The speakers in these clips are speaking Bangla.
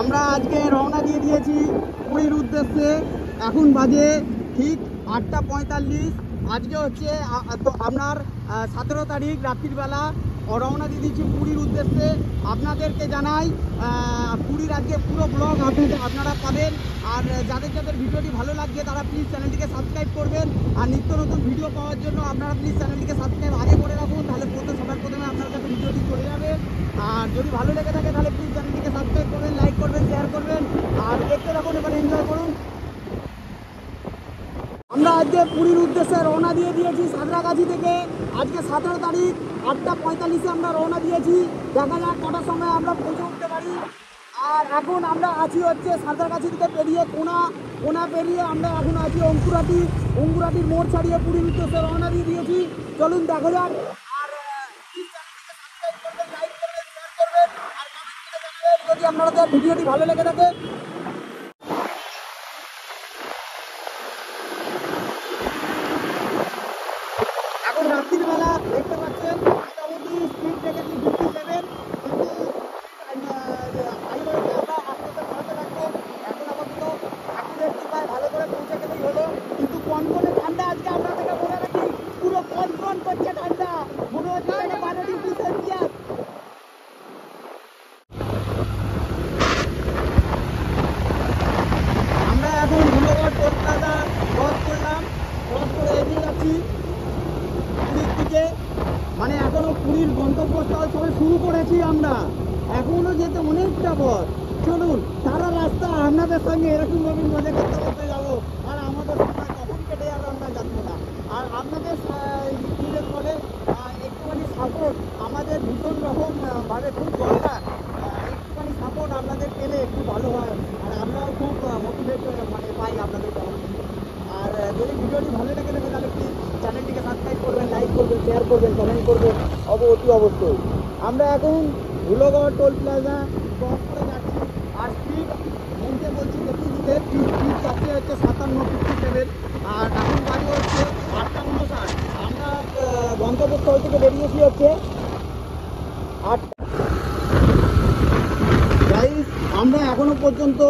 আমরা আজকে রওনা দিয়ে দিয়েছি পুরীর উদ্দেশ্যে। এখন বাজে ঠিক 8:45। আজকে হচ্ছে আপনার 17 তারিখ রাত্রিবেলা রওনা দিয়ে দিচ্ছি পুরীর উদ্দেশ্যে। আপনাদেরকে জানাই পুরীর আজকে পুরো ব্লগ আপনারা পাবেন। আর যাদের যাদের ভিডিওটি ভালো লাগছে তারা প্লিজ চ্যানেলটিকে সাবস্ক্রাইব করবেন। আর নিত্য নতুন ভিডিও পাওয়ার জন্য আপনারা প্লিজ চ্যানেলটিকে সাবস্ক্রাইব আগে করে রাখুন, তাহলে সবার প্রথমে আপনার কাছে ভিডিওটি চলে যাবে। আর যদি ভালো লেগে থাকে তাহলে প্লিজ চ্যানেলটিকে সাবস্ক্রাইব করবেন, লাইক করবেন, শেয়ার করবেন। আর দেখতে থাকুন, এবার এনজয় করুন। আমরা আজকে পুরীর উদ্দেশ্যে রওনা দিয়ে দিয়েছি সাঁতরাগাছি থেকে। আজকে 17 তারিখ 8:45-এ আমরা রওনা দিয়েছি। দেখা যাক কটার সময় আমরা পৌঁছে উঠতে পারি। আর এখন আমরা আছি হচ্ছে সাঁতরাগাছি থেকে পেরিয়ে কোনা পেরিয়ে আমরা এখন আছি অঙ্কুরাটির মোড় ছাড়িয়ে পুরীর উদ্দেশ্যে রওনা দিয়ে দিয়েছি। চলুন দেখা যাক। আর লাইক করবেন, শেয়ার করবেন আর কমেন্ট করে জানাবেন যদি আপনাদের ভিডিওটি ভালো লেগে থাকে। এখন রাত্রিবেলা দেখতে পাচ্ছেন মোটামুটি স্পিড রেখেছি 57, কিন্তু হাইওয়েতে আমরা আস্তে আস্তে বাড়াতে থাকবো। এখন আপাতত অ্যাকুরেটলি প্রায় ভালো করে পৌঁছে গেলেই হলো। কিন্তু কনকনে ঠান্ডা আজকে আপনাদেরকে বলে রাখি, পুরো কনকন করছে ঠান্ডা, মনে হচ্ছে 12 ডিগ্রি সেলসিয়াস। আমরা এখন ধুলোগড় টোল প্লাজা ক্রস করলাম, ক্রস করে এগিয়ে যাচ্ছি পুরীর দিকে। মানে এখনো পুরীর গন্তব্যস্থল সবে শুরু করেছি আমরা, এখনো যেতে অনেকটা পথ। চলুন সারা রাস্তা আপনাদের সঙ্গে এরকম ভাবে মজা করতে করতে যাবো। আর আমাদের সময় কখন কেটে যাবে আমরা জানবো না। আর আপনাদের স্কুলের ফলে একটুখানি সাপোর্ট আমাদের ভীষণ রকম ভাবে খুব দরকার। একটুখানি সাপোর্ট আপনাদের পেলে একটু ভালো হয়, আর আমরাও খুব মোটিভেট পাই আপনাদের কারণে। আর যদি ভিডিওটি ভালো লেগে থাকে তাহলে প্লিজ চ্যানেলটিকে সাবস্ক্রাইব করবেন, লাইক করবেন, শেয়ার করবেন, কমেন্ট করবেন অবশ্যই। আমরা এখন ধুলোগড় টোল প্লাজা ক্রস করে যাচ্ছি। আর স্পিড বলতে বলছি দেখুন, স্পিড যাচ্ছে হচ্ছে 57-57। আর এখন বাজে হচ্ছে 8:59। আমরা গন্তব্যস্থল থেকে বেরিয়েছি হচ্ছে 8। আমরা এখনো পর্যন্ত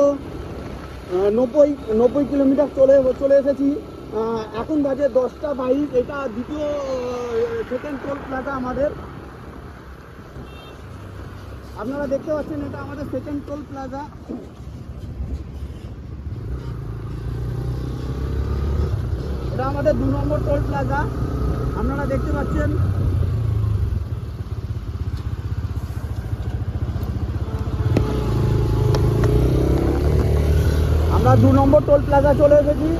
90 কিলোমিটার চলে এসেছি। এখন বাজে 10:22। এটা দ্বিতীয় সেকেন্ড টোল প্লাজা আমাদের। আপনারা দেখতে পাচ্ছেন এটা আমাদের সেকেন্ড টোল প্লাজা। এটা আমাদের 2 নম্বর টোল প্লাজা, আপনারা দেখতে পাচ্ছেন। আমরা 2 নম্বর টোল প্লাজা চলে এসেছি।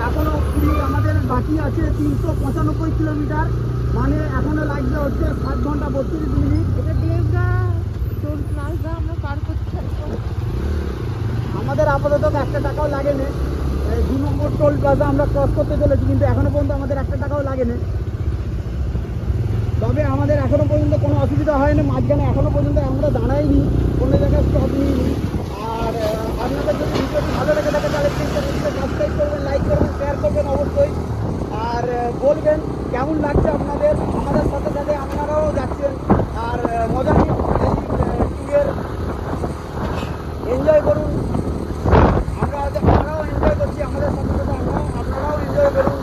এখনো পুরী আমাদের বাকি আছে 395 কিলোমিটার, মানে এখনো লাগবে হচ্ছে 7 ঘন্টা 32 মিনিট। এটা দেবগা টোল প্লাজা আমরা পার করতে আমাদের আপাতত 1 টাকাও লাগেনি। 2 নম্বর টোল প্লাজা আমরা ক্রস করতে চলেছি, কিন্তু এখনো পর্যন্ত আমাদের 1 টাকাও লাগেনি। তবে আমাদের এখনো পর্যন্ত কোনো অসুবিধা হয়নি। মাঝখানে এখনো পর্যন্ত আমরা দাঁড়াইনি, কোনো জায়গায় স্টপ নিইনি। আর আপনাদের যদি ভিডিওটি ভালো লেগে থাকে তাহলে প্লিজ চ্যানেলটিকে সাবস্ক্রাইব করবেন, লাইক করবেন, শেয়ার করবেন অবশ্যই। আর বলবেন কেমন লাগছে আপনাদের, আমাদের সাথে সাথে আপনারাও যাচ্ছেন। আর মজা নিন এই ট্যুরের, এনজয় করুন। আমরাও এনজয় করছি, আমাদের সাথে সাথে আপনারাও এনজয় করুন।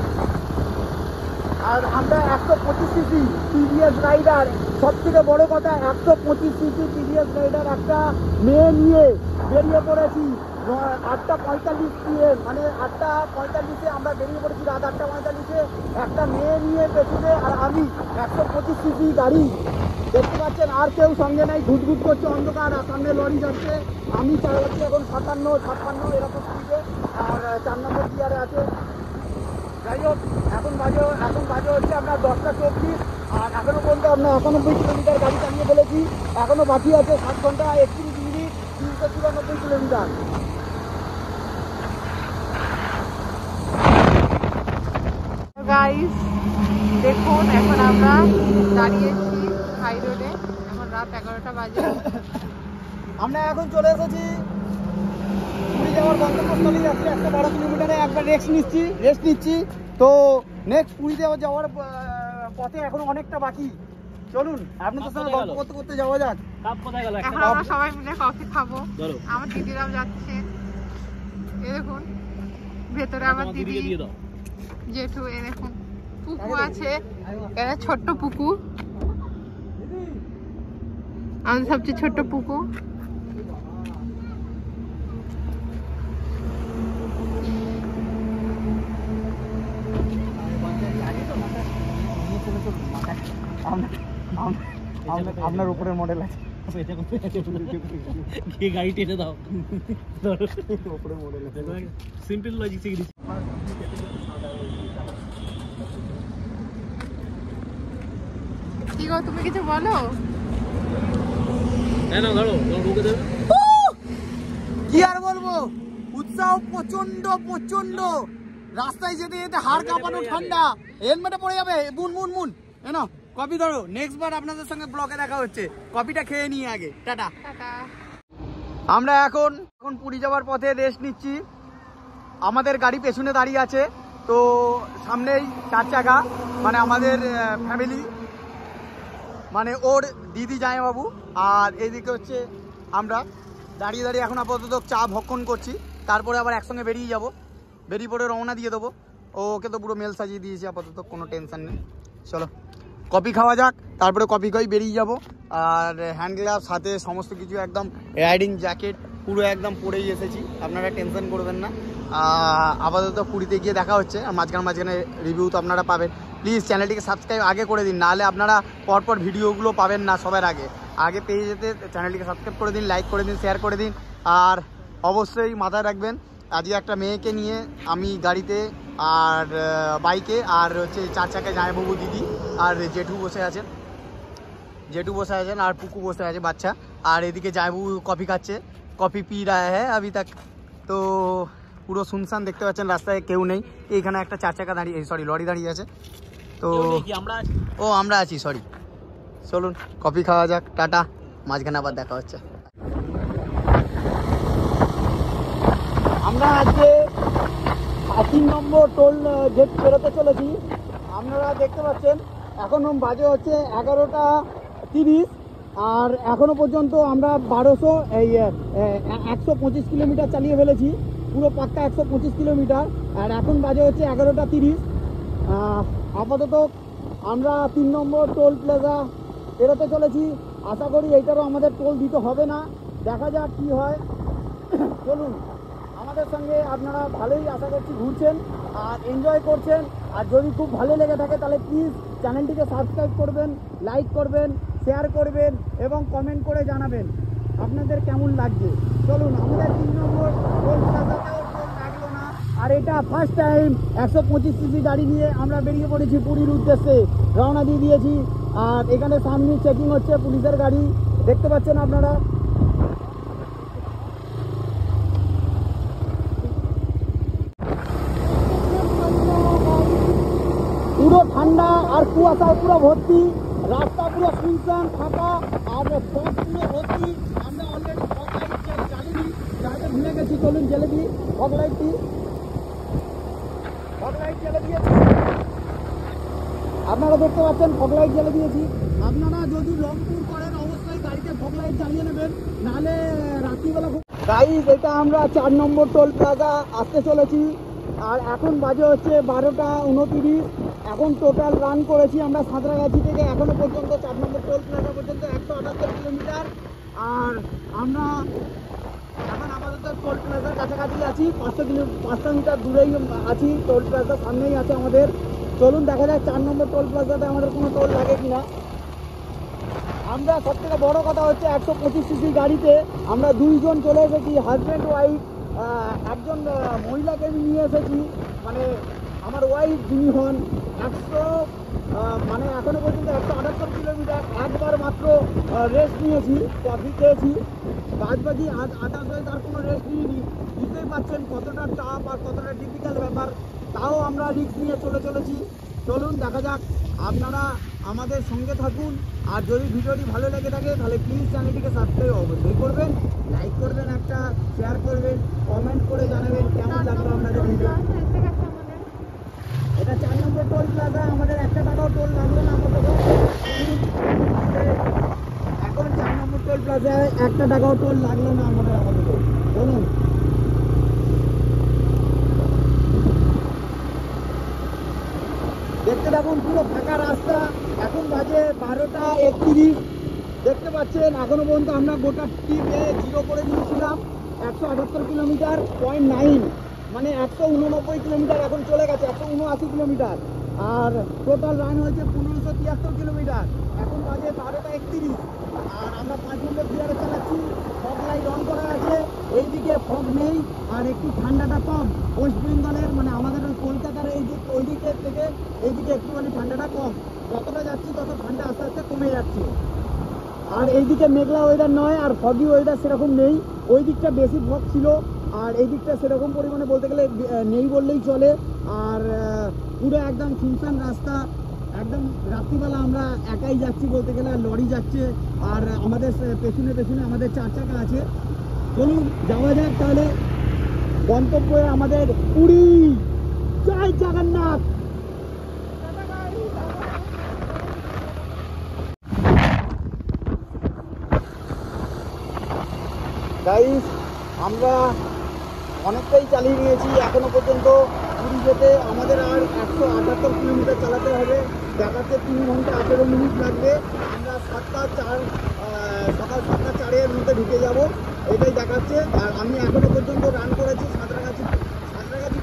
আর আমরা 125 সিসি টিভিএস রাইডার, সব থেকে বড় কথা 125 সিসি টিভিএস রাইডার একটা মেয়ে নিয়ে বেরিয়ে পড়েছি 8:45 PM, মানে 8:45-এ আমরা বেরিয়ে পড়েছি, রাত 8:45-এ একটা মেয়ে নিয়ে পেছনে। আর আমি 125 সিসি গাড়ি দেখতে পাচ্ছেন, আর কেউ সঙ্গে নাই, ঘুটঘুট করছে অন্ধকার, আর সামনে লরি যাচ্ছে। আমি চালাচ্ছি এখন 57-56 এরকম স্পিডে, আর 4 নম্বর গিয়ারে আছে। যাই হোক, এখন বাজে হচ্ছে আপনার 10:24। আর এখনো পর্যন্ত আমরা 91 কিলোমিটার গাড়ি চালিয়ে ফেলেছি। এখনো বাকি আছে 7 ঘন্টা 31 মিনিট 394 কিলোমিটার। গাইস দেখুন, এখন আমরা দাঁড়িয়েছি হাই রোডে, এখন রাত 11টা বাজে। আমরা এখন চলে এসেছি পুরী যাওয়ার গন্তব্যস্থলে। যাচ্ছি 112 কিলোমিটারে। একবার রেস্ট নিচ্ছি। তো নেক্সট পুরীতে যাওয়ার পথে এখনো অনেকটা বাকি। চলুন আপনাদের সঙ্গে গল্প করতে করতে যাওয়া যাক। এখন আমরা সবাই মিলে কফি খাবো। আমার দিদিরাও যাচ্ছে, এ দেখুন ভেতরে আমার দিদি জেঠু, এ দেখুন পুকু আছে, এটা ছোট্ট পুকু, আমাদের সবচেয়ে ছোট্ট পুকু। আপনার উপরের মডেল আছে, গাড়ি টেনে দাও, উপরের মডেল আছে, সিম্পল লজিক শিখে দিচ্ছি। কি গো, তুমি কিছু বলো। না ধরো ঢুকে দেবে। কি আর বলবো, উৎসাহ প্রচন্ড প্রচন্ড। রাস্তায় যেতে যেতে হাড় কাঁপানো ঠান্ডা, হেলমেটে পড়ে যাবে। মুন মুন মুন এনো কপি ধরো। নেক্সট বার আপনাদের সঙ্গে ব্লগে দেখা হচ্ছে, কপিটা খেয়ে নিয়ে আগে। টাটা। আমরা এখন পুরী যাওয়ার পথে রেস্ট নিচ্ছি। আমাদের গাড়ি পেছনে দাঁড়িয়ে আছে, তো সামনেই 4 চাকা, মানে আমাদের ফ্যামিলি, মানে ওর দিদি জামাইবাবু, আর এইদিকে হচ্ছে আমরা দাঁড়িয়ে দাঁড়িয়ে এখন আপাতত চা ভক্ষণ করছি। তারপরে আবার একসঙ্গে বেরিয়ে যাব, বেরিয়ে পড়ে রওনা দিয়ে দেবো। ওকে তো পুরো মেল সাজিয়ে দিয়েছি, আপাতত কোনো টেনশন নেই। চলো কফি খাওয়া যাক, তারপরে কফি খাই বেরিয়ে যাব। আর হ্যান্ড গ্লাভস হাতে সমস্ত কিছু, একদম রাইডিং জ্যাকেট পুরো একদম পরেই এসেছি, আপনারা টেনশন করবেন না। আপাতত পুরীতে গিয়ে দেখা হচ্ছে, আর মাঝখানে রিভিউ তো আপনারা পাবেন। প্লিজ চ্যানেলটিকে সাবস্ক্রাইব আগে করে দিন, নাহলে আপনারা পরপর ভিডিওগুলো পাবেন না। সবার আগে পেয়ে যেতে চ্যানেলটিকে সাবস্ক্রাইব করে দিন, লাইক করে দিন, শেয়ার করে দিন। আর অবশ্যই মাথায় রাখবেন, আজকে একটা মেয়েকে নিয়ে আমি গাড়িতে আর বাইকে, আর হচ্ছে 4 চাকায় জামাইবাবু, দিদি আর জেঠু বসে আছেন, আর পুকু বসে আছে বাচ্চা। আর এদিকে জামাইবাবু কফি খাচ্ছে, কফি পি রা হ্যাঁ আভি তক। তো পুরো শুনশান দেখতে পাচ্ছেন, রাস্তায় কেউ নেই। এইখানে একটা 4 চাকা দাঁড়িয়ে, সরি লরি দাঁড়িয়ে আছে। তো আমরা আছি, সরি। চলুন কফি খাওয়া যাক, টাটা, মাঝখানে আবার দেখা হচ্ছে। আমরা আজকে 3 নম্বর টোল গেট বেরোতে চলেছি। আপনারা দেখতে পাচ্ছেন এখন বাজে হচ্ছে 11:30, আর এখনো পর্যন্ত আমরা 125 কিলোমিটার চালিয়ে ফেলেছি, পুরো পাক্কা 125 কিলোমিটার। আর এখন বাজে হচ্ছে 11:30। আপাতত আমরা 3 নম্বর টোল প্লাজা বেরোতে চলেছি। আশা করি এইটারও আমাদের টোল দিতে হবে না, দেখা যাক কি হয়। চলুন, আমাদের সঙ্গে আপনারা ভালোই আশা করছি ঘুরছেন আর এনজয় করছেন। আর যদি খুব ভালো লেগে থাকে তাহলে প্লিজ চ্যানেলটিকে সাবস্ক্রাইব করবেন, লাইক করবেন, শেয়ার করবেন এবং কমেন্ট করে জানাবেন আপনাদের কেমন লাগছে। চলুন, আমাদের 3 নম্বর টোল প্লাজাতেও টোল লাগলো না। আর এটা ফার্স্ট টাইম 125 সিসি গাড়ি নিয়ে আমরা বেরিয়ে পড়েছি পুরীর উদ্দেশ্যে, রওনা দিয়ে দিয়েছি। আর এখানে সামনে চেকিং হচ্ছে, পুলিশের গাড়ি দেখতে পাচ্ছেন আপনারা। পুরো ঠান্ডা আর কুয়াশা পুরো ভর্তি, রাস্তা পুরো শুনশান ফাঁকা, আর সব পুরো ভর্তি। আমরা অলরেডি ফগ লাইট জ্বালিয়ে ভুলে গেছি। চলুন জ্বেলে দিই ফগ লাইট জ্বেলে দিয়েছি, আপনারা দেখতে পাচ্ছেন ফগ লাইট জ্বেলে দিয়েছি। আপনারা যদি লং ট্যুর করেন অবশ্যই গাড়িতে ফগ লাইট জ্বালিয়ে নেবেন, নাহলে রাত্রিবেলা। গাইস, এটা আমরা 4 নম্বর টোল প্লাজা আসতে চলেছি। আর এখন বাজে হচ্ছে 12:29। এখন টোটাল রান করেছি আমরা সাঁতরাগাছি থেকে এখনো পর্যন্ত 4 নম্বর টোল প্লাজা পর্যন্ত 178 কিলোমিটার। আর আমরা এখন আপাতত টোল প্লাজার কাছাকাছি আছি, 500 মিটার দূরেই আছি, টোল প্লাজা সামনেই আছে আমাদের। চলুন দেখা যাক 4 নম্বর টোল প্লাজাতে আমাদের কোনো টোল লাগে কিনা। আমরা সবথেকে বড় কথা হচ্ছে 125 সিসি গাড়িতে আমরা 2 জন চলে এসেছি, হাজব্যান্ড ওয়াইফ। একজন মহিলাকে আমি নিয়ে এসেছি, মানে আমার ওয়াইফ যিনি হন। 100 মানে এখনো পর্যন্ত 178 কিলোমিটার, একবার মাত্র রেস্ট নিয়েছি, কফি খেয়েছি, বাদবাকি আজ 28 হয়ে তার কোনো রেস্ট নিইনি। বুঝতেই পারছেন কতটা চাপ আর কতটা ডিফিকাল্ট ব্যাপার, তাও আমরা রিস্ক নিয়ে চলেছি। চলুন দেখা যাক, আপনারা আমাদের সঙ্গে থাকুন। আর যদি ভিডিওটি ভালো লেগে থাকে তাহলে প্লিজ চ্যানেলটিকে সাবস্ক্রাইব অবশ্যই করবেন, লাইক করবেন, একটা শেয়ার করবেন, কমেন্ট করে জানাবেন কেমন লাগলো আপনাদের ভিডিও। এটা 4 নম্বর টোল প্লাজা, আমাদের 1 টাকাও টোল লাগলো না আপাতত। এখন 4 নম্বর টোল প্লাজায় 1 টাকাও টোল লাগলো না আমাদের আপাতত। চলুন দেখতে থাকুন, পুরো ফাঁকা রাস্তা। এখন বাজে 12:31। দেখতে পাচ্ছেন এখনো পর্যন্ত আমরা গোটা ট্রিপে জিরো করে দিয়েছিলাম 178 কিলোমিটার, 0.9 মানে 189 কিলোমিটার এখন চলে গেছে, 179 কিলোমিটার। আর টোটাল রান হয়েছে 1573 কিলোমিটার। এখন বাজে 12:31 আর আমরা 5 মিনিট গিয়ারে চালাচ্ছি। ফগ লাইট অন করা আছে, এইদিকে ফগ নেই আর একটু ঠান্ডাটা কম। ওয়েস্ট বেঙ্গলের মানে আমাদের ওই কলকাতার ওই দিকের থেকে এইদিকে একটুখানি ঠান্ডাটা কম। যতটা যাচ্ছি তত ঠান্ডা আস্তে আস্তে কমে যাচ্ছে। আর এইদিকে মেঘলা ওয়েদার নয় আর ফগি ওয়েদার সেরকম নেই। ওই দিকটা বেশি ফগ ছিল আর এই দিকটা সেরকম পরিমাণে বলতে গেলে নেই বললেই চলে। আর পুরো একদম শুনশান রাস্তা, একদম রাত্রিবেলা আমরা একাই যাচ্ছি বলতে গেলে, আর লরি যাচ্ছে আর আমাদের পেছনে পেছনে আমাদের 4 চাকা আছে। চলুন যাওয়া যাক তাহলে গন্তব্যে আমাদের পুরী। জয় জগন্নাথ। গাইস আমরা অনেকটাই চালিয়ে নিয়েছি এখনো পর্যন্ত। পুরী যেতে আমাদের আর 178 কিলোমিটার চালাতে হবে। দেখাচ্ছে 3 ঘন্টা 18 মিনিট লাগবে। আমরা 7:04 সকাল 7:04 মধ্যে ঢুকে যাব, এটাই দেখাচ্ছে। আর আমি এখনো পর্যন্ত রান করেছি সাঁতরাগাছি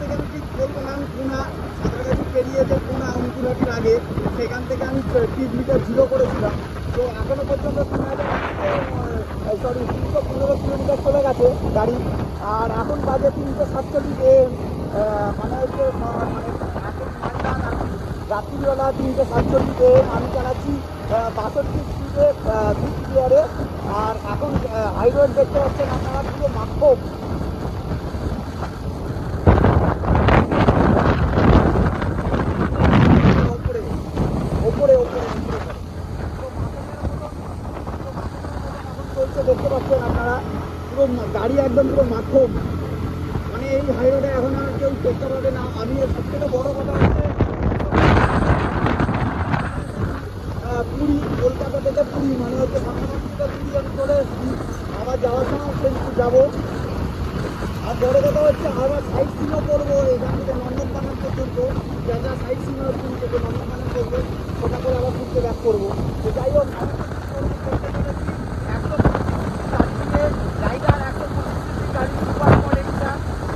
থেকে, আমি ঠিক বলবো না কোনা, সাঁতরাগাছি পেরিয়েছে কোনা অঙ্কুরহাটির আগে, সেখান থেকে আমি 30 মিটার জিরো করেছিলাম। তো এখনো পর্যন্ত 315 কিলোমিটার চলে গেছে গাড়ি। আর এখন বাজে 347 AM, মানে হচ্ছে এখন রাত্রিবেলা 347 AM। আমি চালাচ্ছি 62 স্পিডে 50 গিয়ারে। আর এখন হাইরোড দেখতে পাচ্ছেন আপনারা পুরো মাখব। দেখতে পাচ্ছেন আপনারা পুরো গাড়ি একদম পুরো মাখব, মানে এই হাইরোডে এখন আর কেউ দেখতে পাবে না। আমি সব থেকে বড় কথা হচ্ছে পুরী, কলকাতা থেকে পুরী মানে হচ্ছে পুরী আমি চলে এসেছি। আবার যাওয়ার সময় কিন্তু যাবো। আর বড় কথা হচ্ছে আবার সাইড সিনও করবো এখান থেকে নন্দনকানন পর্যন্ত, যা যা সাইড সিন পুরী থেকে নন্দনকানন করবো সেটা করে আবার ঘুরতে ব্যাক করবো। তো যাই হোক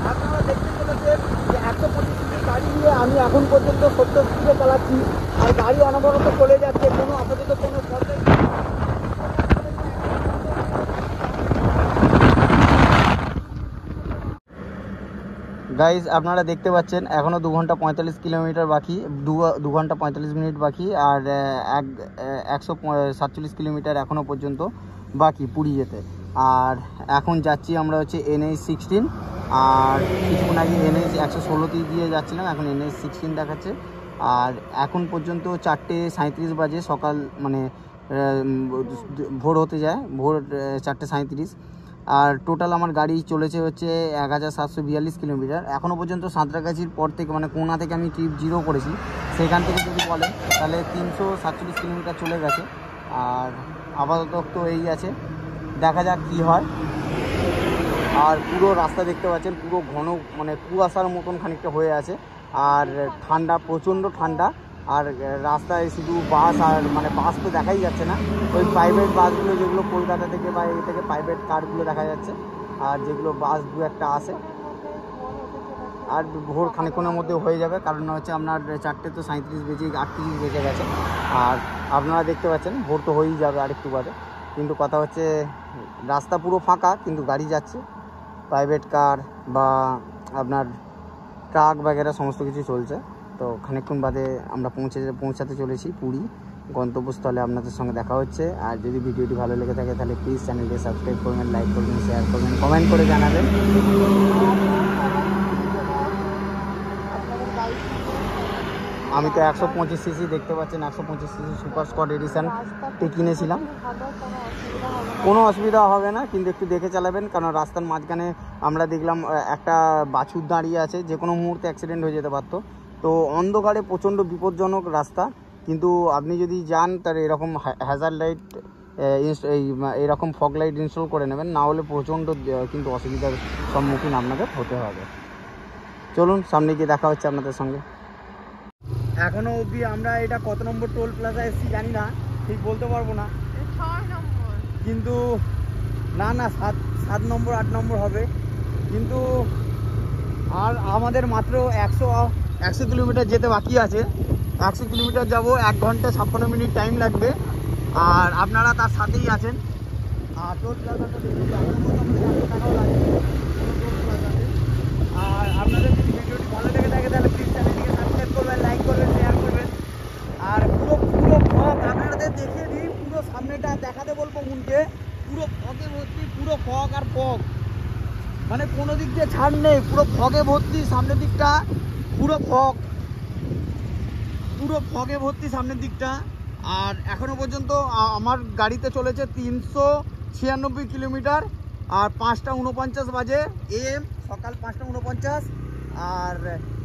আপনারা দেখতে চলেছেন যে 125 গাড়ি নিয়ে আমি এখন পর্যন্ত 70 স্পিডে চালাচ্ছি আর গাড়ি অনবরত চলে যাচ্ছে, কোনো আপাতত কোনো পর্যায়ে। গাইজ আপনারা দেখতে পাচ্ছেন এখনও 2 ঘন্টা 45 কিলোমিটার বাকি, 2 ঘন্টা 45 মিনিট বাকি। আর 147 কিলোমিটার এখনও পর্যন্ত বাকি পুরী যেতে। আর এখন যাচ্ছি আমরা হচ্ছে NH-16, আর কিছুক্ষণ আগে NH-116 দিয়ে যাচ্ছিলাম, এখন NH-16 দেখাচ্ছে। আর এখন পর্যন্ত 4:37 বাজে, সকাল মানে ভোর হতে যায়, ভোর 4:37। আর টোটাল আমার গাড়ি চলেছে হচ্ছে 1742 কিলোমিটার। এখনও পর্যন্ত সাঁতরাগাছির পর থেকে মানে কোনা থেকে আমি ট্রিপ জিরো করেছি, সেখান থেকে যদি বলেন তাহলে 347 কিলোমিটার চলে গেছে। আর আপাতত তো এই আছে, দেখা যাক কী হয়। আর পুরো রাস্তা দেখতে পাচ্ছেন পুরো ঘন মানে কুয়াশার মতন খানিকটা হয়ে আছে। আর ঠান্ডা, প্রচণ্ড ঠান্ডা। আর রাস্তায় শুধু বাস, আর মানে বাস তো দেখাই যাচ্ছে না, ওই প্রাইভেট বাসগুলো যেগুলো কলকাতা থেকে বা এই থেকে প্রাইভেট কারগুলো দেখা যাচ্ছে, আর যেগুলো বাস 2-1টা আসে। আর ভোর খানিকক্ষণের মধ্যে হয়ে যাবে, কারণ হচ্ছে আপনার 4:37 বেজে 38 বেজে গেছে। আর আপনারা দেখতে পাচ্ছেন ভোর তো হয়েই যাবে আরেকটু বাদে। কিন্তু কথা হচ্ছে রাস্তা পুরো ফাঁকা, কিন্তু গাড়ি যাচ্ছে, প্রাইভেট কার বা আপনার ট্রাক বাগেরা সমস্ত কিছু চলছে। তো খানিকক্ষণ বাদে আমরা পৌঁছাতে চলেছি পুরী গন্তব্যস্থলে। আপনাদের সঙ্গে দেখা হচ্ছে। আর যদি ভিডিওটি ভালো লেগে থাকে তাহলে প্লিজ চ্যানেলটি সাবস্ক্রাইব করবেন, লাইক করবেন, শেয়ার করবেন, কমেন্ট করে জানাবেন। আমি তো 125cc দেখতে পাচ্ছেন, 125cc সুপার স্কট এডিশনটি কিনেছিলাম। কোনো অসুবিধা হবে না, কিন্তু একটু দেখে চালাবেন, কারণ রাস্তার মাঝখানে আমরা দেখলাম একটা বাছুর দাঁড়িয়ে আছে, যে কোনো মুহূর্তে অ্যাক্সিডেন্ট হয়ে যেতে পারতো। তো অন্ধকারে প্রচণ্ড বিপজ্জনক রাস্তা, কিন্তু আপনি যদি যান তার এরকম হ্যাজার্ড লাইট এইরকম ফগ লাইট ইনস্টল করে নেবেন, না হলে প্রচণ্ড কিন্তু অসুবিধার সম্মুখীন আপনাদের হতে হবে। চলুন সামনে গিয়ে দেখা হচ্ছে আপনাদের সঙ্গে। এখনো অবধি আমরা এটা কত নম্বর টোল প্লাজা এসেছি জানি না, ঠিক বলতে পারবো না, 6 নম্বর, কিন্তু না 7 নম্বর 8 নম্বর হবে। কিন্তু আর আমাদের মাত্র 100 কিলোমিটার যেতে বাকি আছে। 100 কিলোমিটার যাবো, 1 ঘন্টা 56 মিনিট টাইম লাগবে। আর আপনারা তার সাথেই আছেন। আর টোল প্লাজাটা দেখুন, টাকাও লাগে টোল প্লাজাতে। আর আপনাদের যদি ভিডিওটি ভালো লেগে থাকে তাহলে প্লিজ চ্যানেলটিকে সাবস্ক্রাইব করবেন, লাইক করবেন, শেয়ার করবেন। আর পুরো ফগ আপনাদের দেখিয়ে দিই, পুরো সামনেটা দেখাতে বলবো মুনকে, পুরো ফগে ভর্তি, পুরো ফগ আর ফগ, মানে কোনো দিক দিয়ে ছাড় নেই, পুরো ফগে ভর্তি সামনের দিকটা, পুরো ফগে ভর্তি সামনের দিকটা। আর এখনো পর্যন্ত আমার গাড়িতে চলেছে 396 কিলোমিটার, আর 5:49 বাজে AM, সকাল 5:49। আর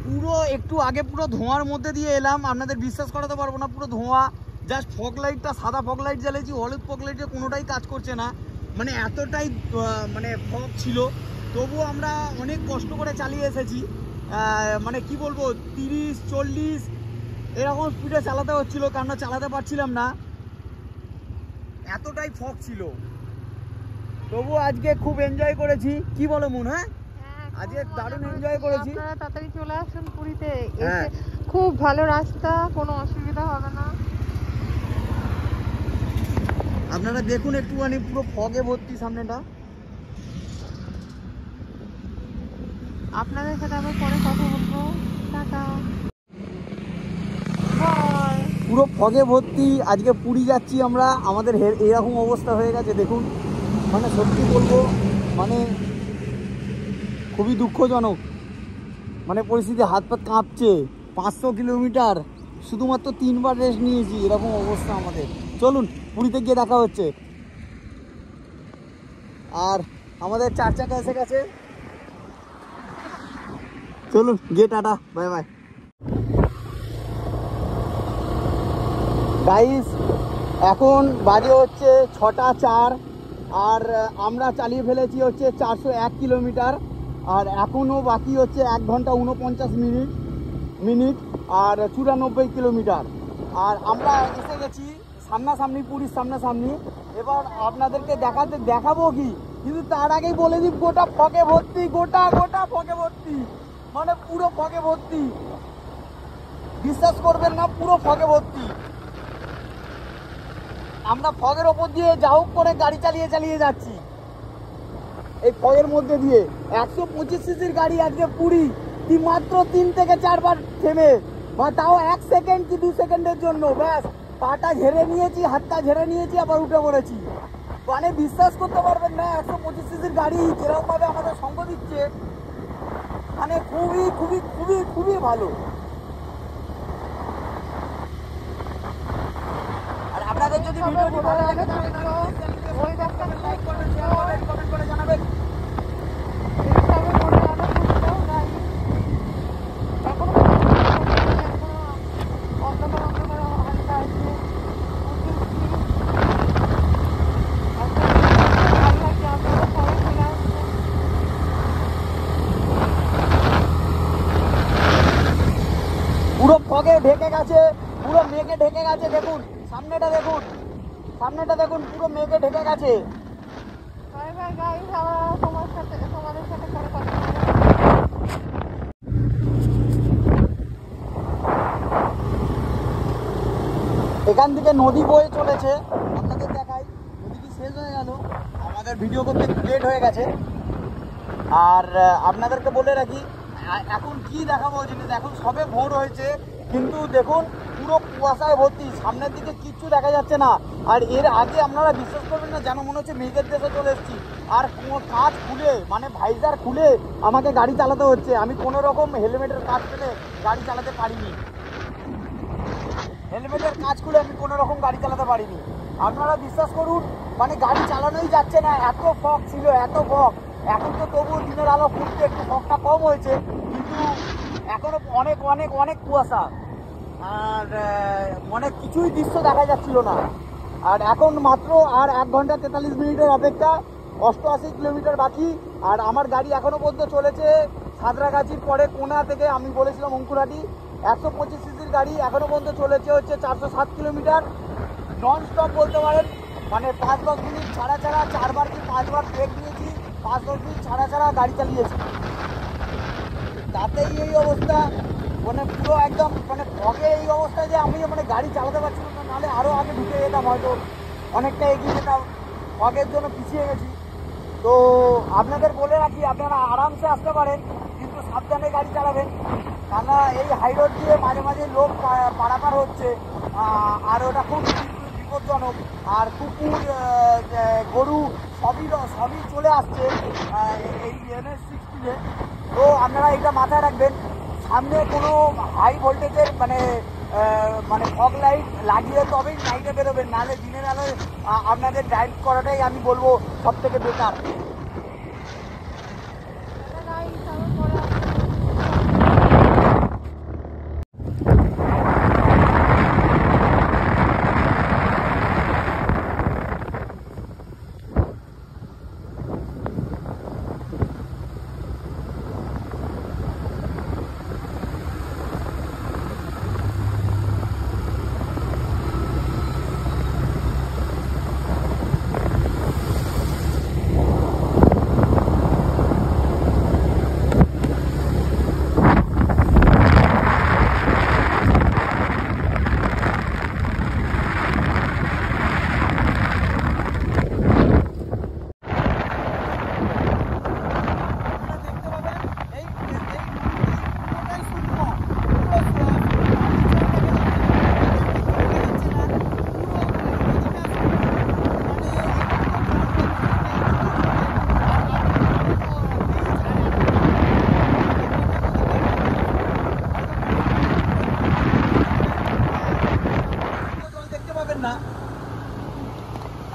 পুরো একটু আগে পুরো ধোঁয়ার মধ্যে দিয়ে এলাম, আপনাদের বিশ্বাস করাতে পারবো না, পুরো ধোঁয়া। জাস্ট ফগ লাইটটা, সাদা ফগ লাইট জ্বালিয়েছি, হলুদ ফগ লাইটে কোনোটাই কাজ করছে না, মানে এতটাই মানে ফগ ছিল। তবুও আমরা অনেক কষ্ট করে চালিয়ে এসেছি, মানে কি বলবো 30-40 এরকম স্পিডে চালাতে হচ্ছিল, কারণ চালাতে পারছিলাম না, এতটাই ফগ ছিল। তবুও আজকে খুব এনজয় করেছি, কি বলো মন? হ্যাঁ আজকে দারুণ এনজয় করেছি। আপনারা তাড়াতাড়ি চলে আসুন পুরীতে, হ্যাঁ খুব ভালো রাস্তা, কোনো অসুবিধা হবে না। আপনারা দেখুন একটুখানি, পুরো ফগে ভর্তি সামনেটা। আপনাদের সাথে আবার পরে কথা বলবো, টাটা। পুরো ফগে ভর্তি আজকে পুরী যাচ্ছি আমরা, আমাদের এরকম অবস্থা হয়ে গেছে দেখুন, মানে সত্যি বলবো মানে খুবই দুঃখজনক, মানে পরিস্থিতি, হাত পাত কাঁপছে। 500 কিলোমিটার শুধুমাত্র 3 বার রেস্ট নিয়েছি, এরকম অবস্থা আমাদের। চলুন পুরীতে গিয়ে দেখা হচ্ছে। আর আমাদের 4 চাকা এসে গেছে, চলুন গিয়ে টাটা, বাই বাই। গাইস এখন বাজে হচ্ছে 6টা 4, আর আমরা চালিয়ে ফেলেছি হচ্ছে 401 কিলোমিটার, আর এখনও বাকি হচ্ছে 1 ঘন্টা 49 মিনিট আর 94 কিলোমিটার। আর আমরা এসে গেছি সামনাসামনি, পুরীর সামনাসামনি। এবার আপনাদেরকে দেখাবো কি, কিন্তু তার আগেই বলে দিই, গোটা ফগে ভর্তি, গোটা ফগে ভর্তি, মানে পুরো ফগে ভর্তি, বিশ্বাস করবেন না, পুরো ফগে ভর্তি। আমরা ফগের ওপর দিয়ে যা হোক করে গাড়ি চালিয়ে যাচ্ছি, এই ফগের মধ্যে দিয়ে। 125 সিসির গাড়ি আজকে পুরী, মাত্র 3 থেকে 4 বার থেমে, বা তাও 1 সেকেন্ড কি 2 সেকেন্ডের জন্য, ব্যাস পাটা ঝেড়ে নিয়েছি, হাতটা ঝেড়ে নিয়েছি, আবার উঠে পড়েছি। মানে বিশ্বাস করতে পারবেন না, 125 সিসির গাড়ি যেরকম ভাবে আমাদের সঙ্গ দিচ্ছে, মানে খুবই খুবই খুবই খুবই ভালো। আর আপনাদের যদি ভিডিওটি ভালো লাগে তাহলে লাইক করবেন, শেয়ার করবেন, কমেন্ট করে জানাবেন। পুরো ফগে ঢেকে গেছে, পুরো মেঘে ঢেকে গেছে, দেখুন সামনেটা দেখুন, পুরো মেঘে ঢেকে গেছে। এখান থেকে নদী বয়ে চলেছে, আপনাদের দেখাই। নদী কি শেষ হয়ে গেল, আমাদের ভিডিও করতে লেট হয়ে গেছে। আর আপনাদেরকে বলে রাখি, এখন কি দেখাবো জিনিস, এখন সবে ভোর হয়েছে, কিন্তু দেখুন পুরো কুয়াশায় ভর্তি, সামনের দিকে কিচ্ছু দেখা যাচ্ছে না। আর এর আগে আপনারা বিশ্বাস করবেন না, যেন মনে হচ্ছে মেঘের দেশে চলে এসেছি। আর কাঁচ খুলে, মানে ভাইজার খুলে আমাকে গাড়ি চালাতে হচ্ছে। আমি কোনো রকম হেলমেটের কাজ ফেলে গাড়ি চালাতে পারিনি, হেলমেটের কাজ খুলে আমি কোনো রকম গাড়ি চালাতে পারিনি। আপনারা বিশ্বাস করুন, মানে গাড়ি চালানোই যাচ্ছে না, এত ফগ ছিল, এত ফগ। এখন তো তবুও দিনের আলো ফুটতে একটু ফগটা কম হয়েছে, কিন্তু এখনো অনেক অনেক অনেক কুয়াশা, আর মানে কিছুই দৃশ্য দেখা যাচ্ছিল না। আর এখন মাত্র আর 1 ঘন্টা 43 মিনিটের অপেক্ষা, 88 কিলোমিটার বাকি। আর আমার গাড়ি এখনো পর্যন্ত চলেছে সাঁতরাগাছির পরে কোনা থেকে, আমি বলেছিলাম অঙ্কুরহাটি, 125 সিসির গাড়ি এখনো পর্যন্ত চলেছে হচ্ছে 407 কিলোমিটার নন স্টপ বলতে পারেন। মানে 5-10 মিনিট ছাড়া ছাড়া 4বার কি 5বার ব্রেক নিয়েছি, 5-10 মিনিট ছাড়া ছাড়া গাড়ি চালিয়েছি। তাতেই এই অবস্থা, মানে পুরো একদম মানে ফগে এই অবস্থা যে আমি মানে গাড়ি চালাতে পারছিলাম না, নাহলে আরও আগে ঢুকে যেতাম, হয়তো অনেকটা এগিয়ে যেতাম, ফগের জন্য পিছিয়ে গেছি। তো আপনাদের বলে রাখি, আপনারা আরামসে আসতে পারেন, কিন্তু সাবধানে গাড়ি চালাবেন, কেননা এই হাই রোড দিয়ে মাঝে মাঝে লোক পারাপার হচ্ছে, আর ওটা খুব বিপজ্জনক। আর কুকুর গরু সবই চলে আসছে এই NH-60-তে। তো আপনারা এটা মাথায় রাখবেন, সামনে কোনো হাই ভোল্টেজের মানে ফগ লাইট লাগিয়ে তবেই নাইটে বেরোবেন, নাহলে দিনের আলোয় আপনাদের ড্রাইভ করাটাই আমি বলবো সব থেকে বেটার।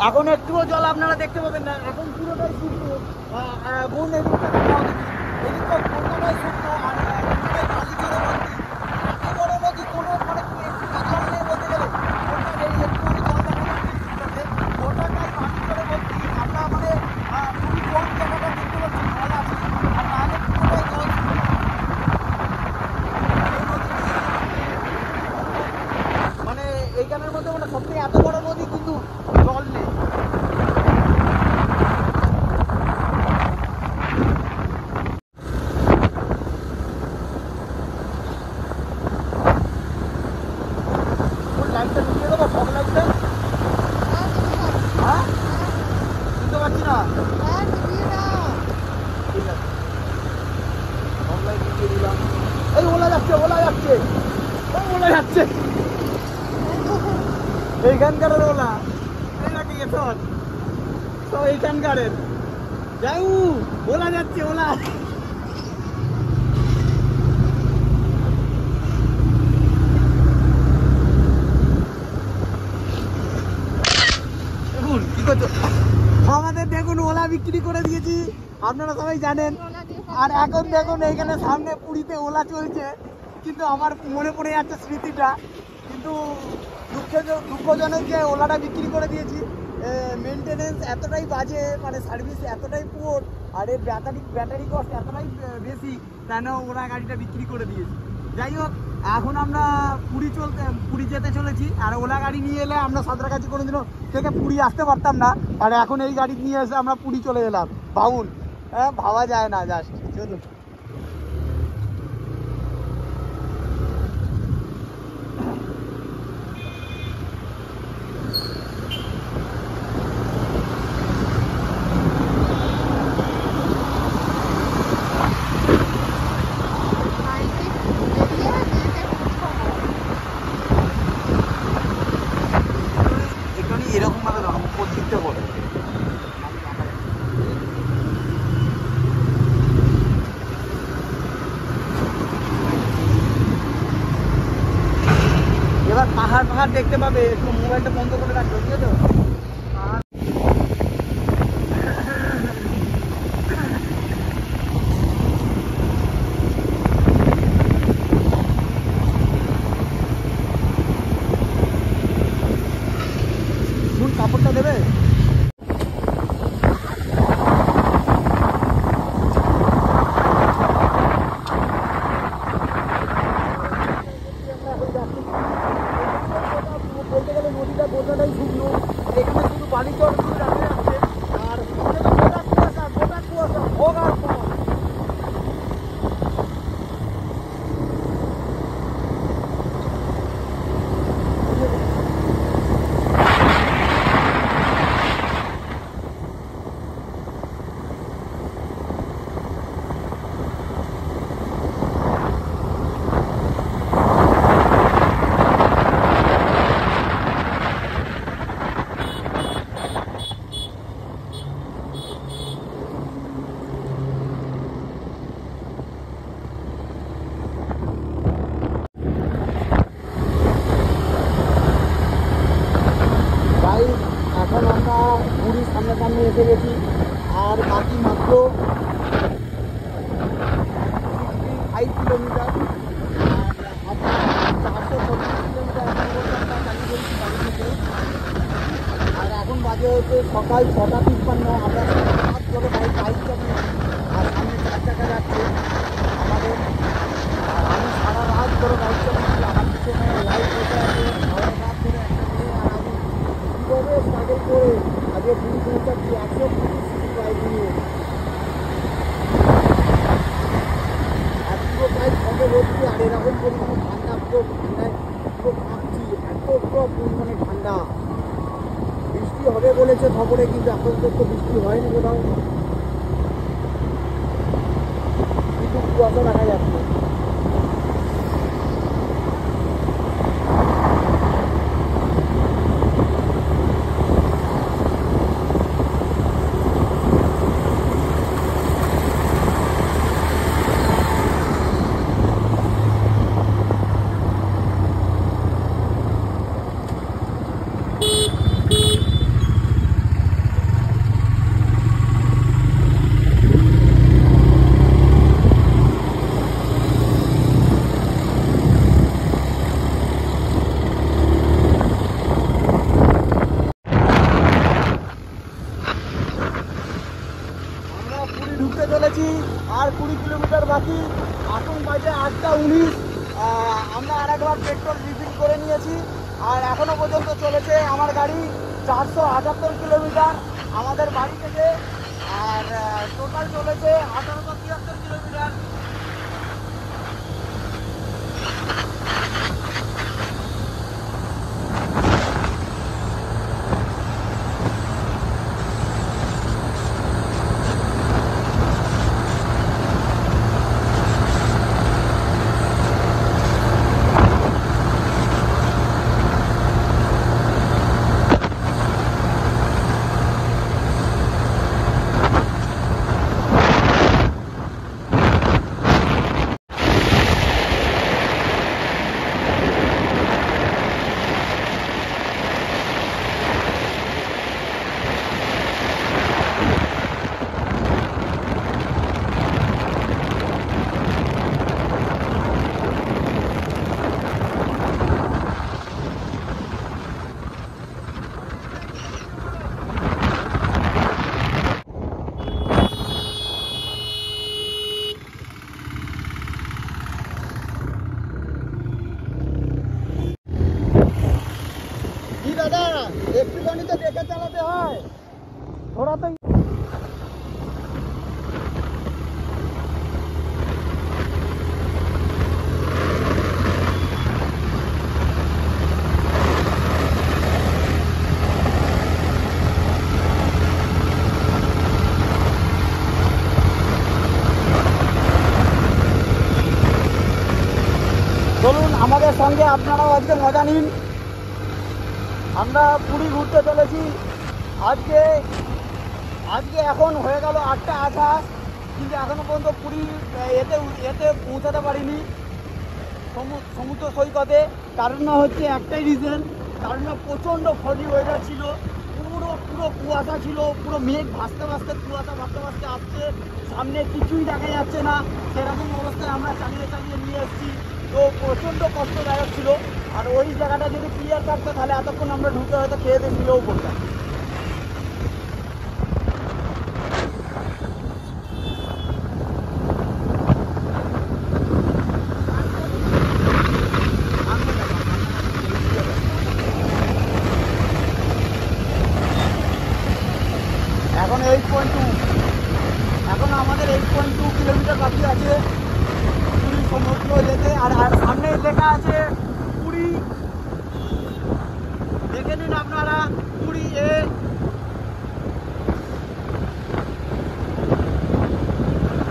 এখন একটুও জল আপনারা দেখতে পাবেন না, এখন পুরোটাই শুকনো। বোন এদিকটা এদিকটা পুরোটাই শুকনো, আর পুরোটাই বালি জলে ভর্তি। এত বড় নদী, কোনো মানে জল নেই বলতে গেলে, একটুখানি জল দেখা যাচ্ছে, গোটাটাই বালি জলে ভর্তি। আমরা মানে খুবই কম জায়গাটা দেখতে পাচ্ছি জল আছে, আর নাহলে পুরোটাই জল। মানে এইখানের মধ্যে মানে সবথেকে এত বড় নদী, কিন্তু জল নেই। লাইটটা ঢুকিয়ে দেবো, ফগ লাইটটা। হ্যাঁ, বুঝতে পারছি না। ঠিক আছে, ফগ লাইট ঢুকিয়ে দিলাম। এই ওলা যাচ্ছে, ওলা যাচ্ছে, ওলা যাচ্ছে, এইখানকার ওলা, এই নাকি এসব সব এইখানকারের। যাই ওলা যাচ্ছে, ওলা। দেখুন কি করছো, আমাদের দেখুন ওলা বিক্রি করে দিয়েছি, আপনারা সবাই জানেন। আর এখন দেখুন এইখানে সামনে পুরীতে ওলা চলছে, কিন্তু আমার মনে পড়ে যাচ্ছে স্মৃতিটা। কিন্তু দুঃখজনক যে ওলাটা বিক্রি করে দিয়েছি। মেনটেনেন্স এতটাই বাজে, মানে সার্ভিস এতটাই পুয়ার, আর এর ব্যাটারি কস্ট এতটাই বেশি, কেন ওরা গাড়িটা বিক্রি করে দিয়েছি। যাই হোক, এখন আমরা পুরী যেতে চলেছি। আর ওলা গাড়ি নিয়ে এলে আমরা সাঁতরাগাছি কোনোদিনও থেকে পুরী আসতে পারতাম না, আর এখন এই গাড়ি নিয়ে এসে আমরা পুরী চলে এলাম। ভাবুন, হ্যাঁ, ভাবা যায় না। জাস্ট চলুন। এরকম ভাবে ধরো, উপর দিকতে বলে। এবার পাহাড় দেখতে পাবে, একটু মোবাইলটা বন্ধ করে রাখবে, ঠিক আছে? মাত্র 5 কিলোমিটার। আর আমরা 436 কিলোমিটার এখন পর্যন্ত চালিয়ে চলেছি বাড়ি থেকে। আর এখন বাজে হচ্ছে সকাল 6:53। আমরা 7 করে বাইক চালিয়ে, আর সামনে 4 চাকা যাচ্ছে আমাদের। আর আমি সারা রাত করে বাইক চালিয়েছি। আমার পিছনে লাইট বসে আছে, ঘরের রাত করে একটা মেয়ে। আর আমি কীভাবে স্ট্রাগল করে আগে পুরী পৌঁছাচ্ছি 120 বাইক নিয়ে। আর পুরো বাইক ফটো হচ্ছে। আর এরকম পরিমাণে ঠান্ডা, পুরো ঠান্ডায় পুরো কাঁপছি, এত পরিমাণে ঠান্ডা। বৃষ্টি হবে বলেছে খবরে, কিন্তু এখন তো বৃষ্টি হয়নি কোথাও, কিন্তু কুয়াশা দেখা যাচ্ছে। ঢুকতে চলেছি, আর 20 কিলোমিটার বাকি। এখন বাজে 8:19। আমরা আরেকবার পেট্রোল রিফিল করে নিয়েছি। আর এখনো পর্যন্ত চলেছে আমার গাড়ি 478 কিলোমিটার আমাদের বাড়ি থেকে। আর টোটাল চলেছে 1873 কিলোমিটার। দাদা একটুখানি তো দেখে চালাতে হয়, থোড়া তো। চলুন আমাদের সঙ্গে আপনারাও আজকে মজা নিন। আমরা পুরী ঘুরতে চলেছি আজকে। এখন হয়ে গেল 8:28, কিন্তু এখনো পর্যন্ত পুরী এতে পৌঁছাতে পারিনি সমুদ্র সৈকতে। কারণ হচ্ছে একটাই রিজন, কারণ প্রচণ্ড ফজি ওয়েদার ছিল, পুরো কুয়াশা ছিল, পুরো মেঘ ভাসতে ভাসতে কুয়াশা ভাসতে আসছে, সামনে কিছুই দেখা যাচ্ছে না। সেরকম অবস্থায় আমরা চালিয়ে নিয়ে এসেছি, তো প্রচণ্ড কষ্টদায়ক ছিল। আর ওই জায়গাটা যদি ক্লিয়ার থাকতো তাহলে এতক্ষণ আমরা ঢুকে হয়তো খেয়ে দিয়ে নিয়েও পড়তাম। এখন 8.2, এখন আমাদের 8.2 কিলোমিটার বাকি আছে পুরী সমুদ্র যেতে। আর সামনে লেখা আছে পুরী, দেখে নিন আপনারা পুরী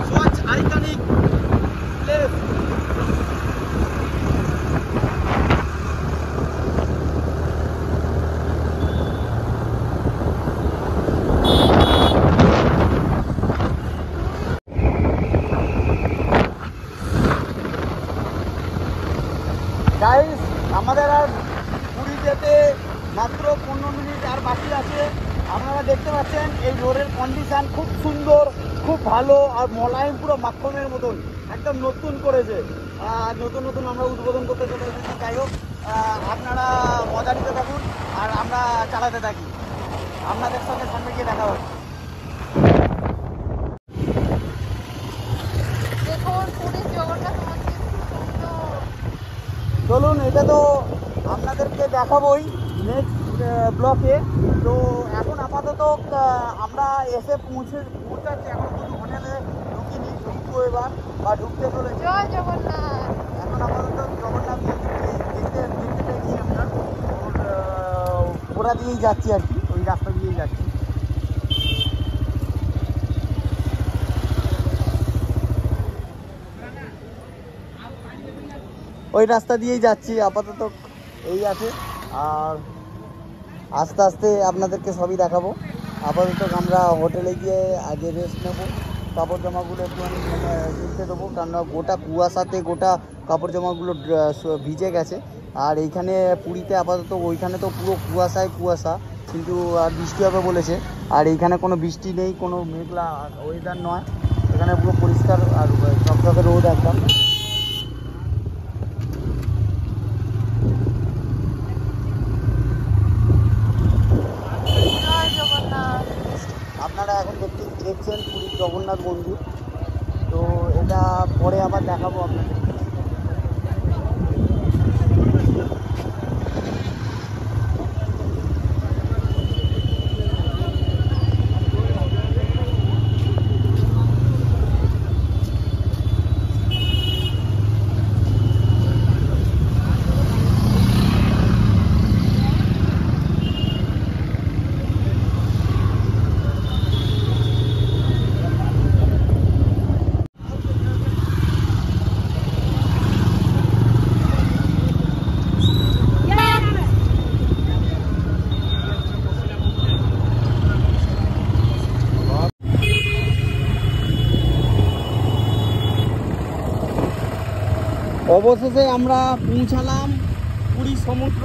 স্বচ্ছ আইকনিক প্লেস। গাইস আমাদের আর পুরী যেতে মাত্র 15 মিনিট আর বাকি আছে। খুব ভালো আর মোলায়েম, পুরো মাখনের মতন একদম নতুন করেছে। আর নতুন নতুন আমরা উদ্বোধন করতে চলে এসেছি। যাই হোক, আপনারা মজা নিতে থাকুন আর আমরা চালাতে থাকি। আপনাদের সঙ্গে সামনে গিয়ে দেখা হবে। দেখুন পুরীর জগন্নাথ মন্দির খুব সুন্দর। চলুন, এটা তো আপনাদেরকে দেখাবোই নেক্সট ব্লকে। তো এখন আপাতত আমরা এসে পৌঁছাচ্ছি, এখন শুধু হোটেলে ঢুকিনি, ঢুকবো এবার বা ঢুকতে চলেছি। জয় জগন্নাথ। এখন আপাতত জগন্নাথ দেখতে চাইছি আমরা, ওরা দিয়েই যাচ্ছি আর কি, ওই রাস্তা দিয়েই যাচ্ছি। ওই রাস্তা দিয়েই যাচ্ছি আপাতত, এই আছে। আর আস্তে আস্তে আপনাদেরকে সবই দেখাবো। আপাতত আমরা হোটেলে গিয়ে আগে রেস্ট নেবো, কাপড় জামাগুলো একটুখানি তুলতে দেবো, কারণ গোটা কুয়াশাতে গোটা কাপড় জামাগুলো ভিজে গেছে। আর এইখানে পুরীতে আপাতত, ওইখানে তো পুরো কুয়াশায় কুয়াশা, কিন্তু আর বৃষ্টি হবে বলেছে। আর এইখানে কোনো বৃষ্টি নেই, কোনো মেঘলা ওয়েদার নয়, এখানে পুরো পরিষ্কার আর ঝকঝকে রোদ একদম। জয় জগন্নাথ। আপনারা এখন দেখছেন পুরীর জগন্নাথ মন্দির। তো এটা পরে আবার দেখাবো আপনাদের। অবশেষে আমরা পৌঁছালাম পুরী সমুদ্র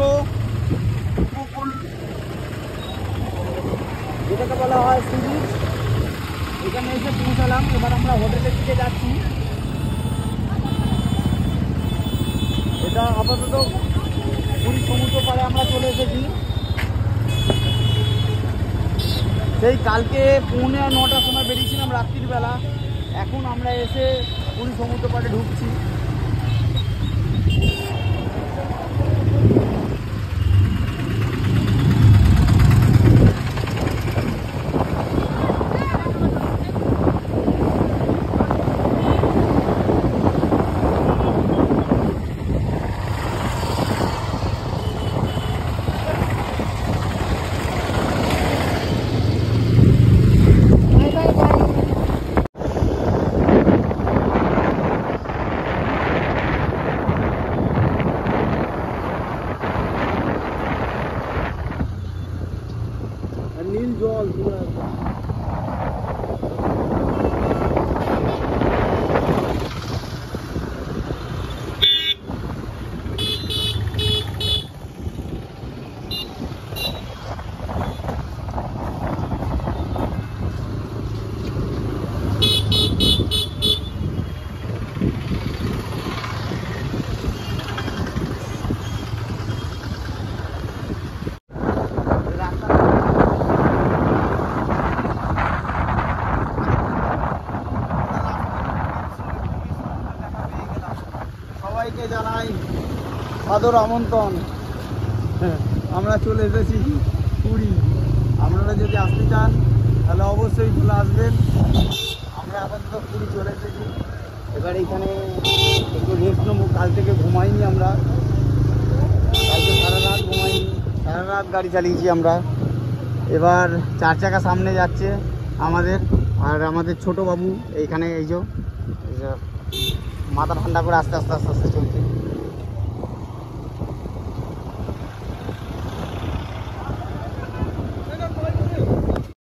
উপকূল, যেটাকে বলা হয় সি বিচ। এখানে এসে পৌঁছালাম, এবার আমরা হোটেলের দিকে যাচ্ছি। এটা আপাতত পুরী সমুদ্র পাড়ে আমরা চলে এসেছি। সেই কালকে 9:45 সময় বেরিয়েছিলাম রাত্রির বেলা, এখন আমরা এসে পুরী সমুদ্র পাড়ে ঢুকছি। নীল জল পুরো সবাইকে জানাই সাদর আমন্ত্রণ। আমরা চলে এসেছি পুরী। আপনারা যদি আসতে চান তাহলে অবশ্যই চলে আসবেন। আমরা আপাতত পুরী চলে এসেছি, এবার এখানে একটু রেস্ট নেবো। কাল থেকে ঘুমাইনি আমরা, কালকে সারা রাত ঘুমাইনি, সারা রাত গাড়ি চালিয়েছি আমরা। এবার 4 চাকা সামনে যাচ্ছে আমাদের, আর আমাদের ছোট বাবু এইখানে এই যে মাথা ঠান্ডা করে আস্তে আস্তে আস্তে আস্তে চলছে।